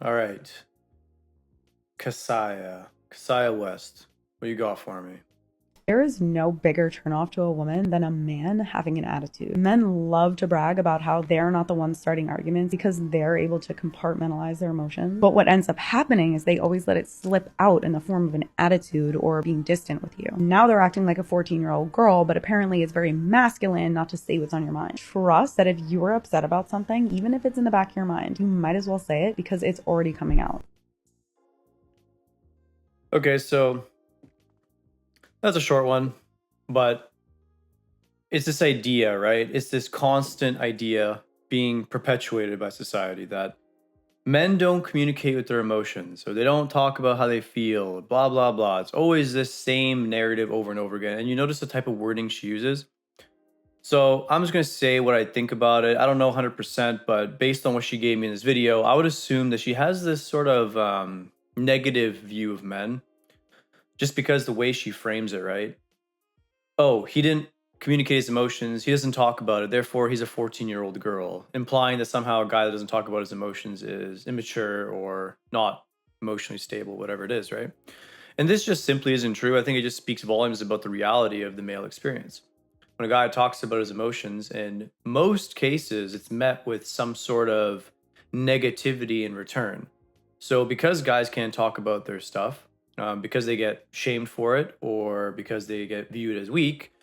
All right. Kasaya West. What you got for me? There is no bigger turnoff to a woman than a man having an attitude. Men love to brag about how they're not the ones starting arguments because they're able to compartmentalize their emotions. But what ends up happening is they always let it slip out in the form of an attitude or being distant with you. Now they're acting like a 14-year-old girl, but apparently it's very masculine not to say what's on your mind. Trust that if you are upset about something, even if it's in the back of your mind, you might as well say it because it's already coming out. Okay, so that's a short one, but it's this idea, right? It's this constant idea being perpetuated by society that men don't communicate with their emotions or they don't talk about how they feel, blah, blah, blah. It's always this same narrative over and over again. And you notice the type of wording she uses. So I'm just going to say what I think about it. I don't know 100%, but based on what she gave me in this video, I would assume that she has this sort of negative view of men just because the way she frames it, right? Oh, he didn't communicate his emotions. He doesn't talk about it. Therefore, he's a 14-year-old girl, implying that somehow a guy that doesn't talk about his emotions is immature or not emotionally stable, whatever it is, right? And this just simply isn't true. I think it just speaks volumes about the reality of the male experience. When a guy talks about his emotions, in most cases, it's met with some sort of negativity in return. So, because guys can't talk about their stuff, because they get shamed for it or because they get viewed as weak,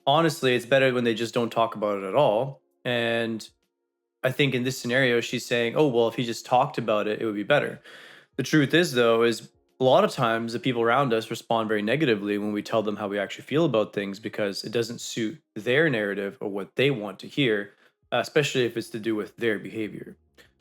honestly, it's better when they just don't talk about it at all. And I think in this scenario, she's saying, oh, well, if he just talked about it, it would be better. The truth is, though, is a lot of times the people around us respond very negatively when we tell them how we actually feel about things because it doesn't suit their narrative or what they want to hear, especially if it's to do with their behavior.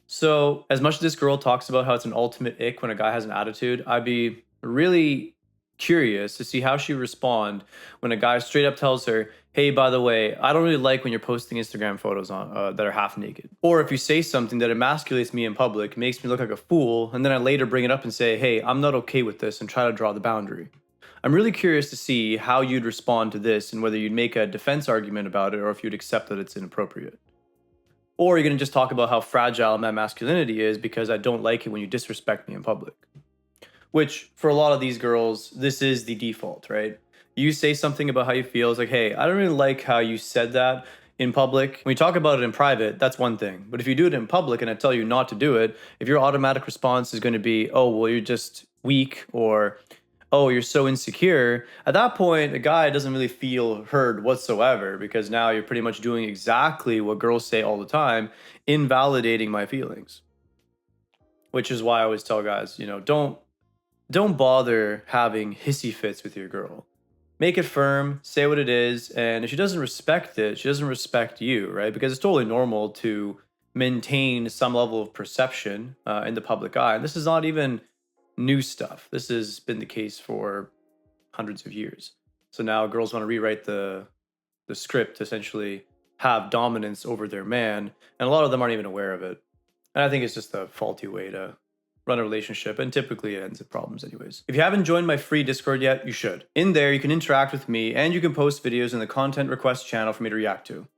So, as much as this girl talks about how it's an ultimate ick when a guy has an attitude, I'd be really curious to see how she would respond when a guy straight up tells her, "Hey, by the way, I don't really like when you're posting Instagram photos on that are half naked." Or if you say something that emasculates me in public, makes me look like a fool, and then I later bring it up and say, "Hey, I'm not okay with this," and try to draw the boundary. I'm really curious to see how you'd respond to this and whether you'd make a defense argument about it or if you'd accept that it's inappropriate. Or you're going to just talk about how fragile my masculinity is because I don't like it when you disrespect me in public. Which, for a lot of these girls, this is the default, right? You say something about how you feel. It's like, hey, I don't really like how you said that in public. When you talk about it in private, that's one thing. But if you do it in public and I tell you not to do it, if your automatic response is going to be, oh, well, you're just weak or, oh, you're so insecure, at that point, a guy doesn't really feel heard whatsoever because now you're pretty much doing exactly what girls say all the time, invalidating my feelings. Which is why I always tell guys, don't bother having hissy fits with your girl. Make it firm, say what it is, and if she doesn't respect it, she doesn't respect you, right? Because it's totally normal to maintain some level of perception in the public eye. And this is not even new stuff. This has been the case for hundreds of years. So now girls want to rewrite the script to essentially have dominance over their man, and a lot of them aren't even aware of it. And I think it's just a faulty way to run a relationship, and typically it ends in problems anyways. If you haven't joined my free Discord yet, you should. In there, you can interact with me and you can post videos in the content request channel for me to react to.